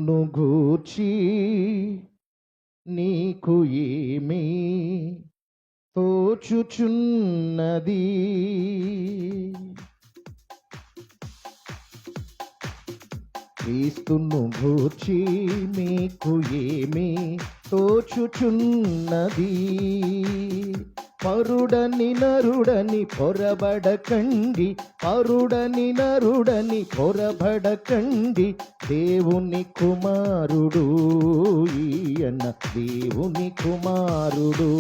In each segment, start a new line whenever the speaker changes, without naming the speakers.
క్రీస్తును గూర్చి నీకు ఏమీ తోచుచున్నది? క్రీస్తును గూర్చి మీకు ఏమీ తోచుచున్నది? పరుడని నరుడని పొరబడకండి, పరుడని నరుడని పొరబడకండి, దేవుని కుమారుడు ఈయన, దేవుని కుమారుడు.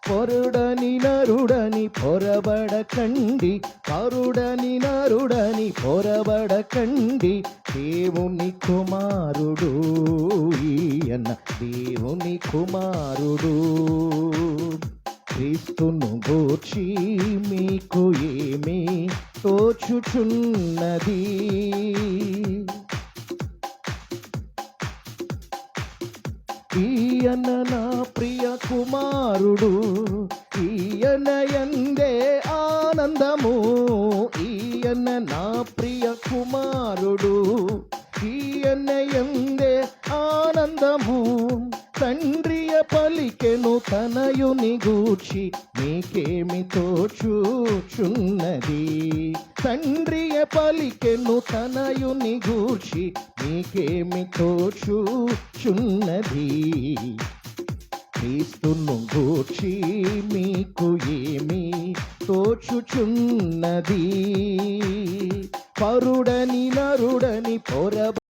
పరుడని నరుడని పొరబడకండి, పరుడని నరుడని పొరబడకండి, దేవుని కుమారుడు ఈయన, దేవుని కుమారుడు. క్రీస్తును గూర్చి మీకు ఏమీ తోచుచున్నది? ఈయన నా ప్రియ కుమారుడు, ఈయన యందే ఆనందము, ఈయన నా ప్రియ కుమారుడు, ఈయన యందే ఆనందము. తండ్రియ పలికెను తనయుని గూర్చి మీకేమి తోచుచున్నది? తండ్రియ పలికెను తనయుని గూర్చి మీకేమి తోచుచున్నది? క్రీస్తును గూర్చి మీకు ఏమి తోచుచున్నది? పరుడని నరుడని పొరబ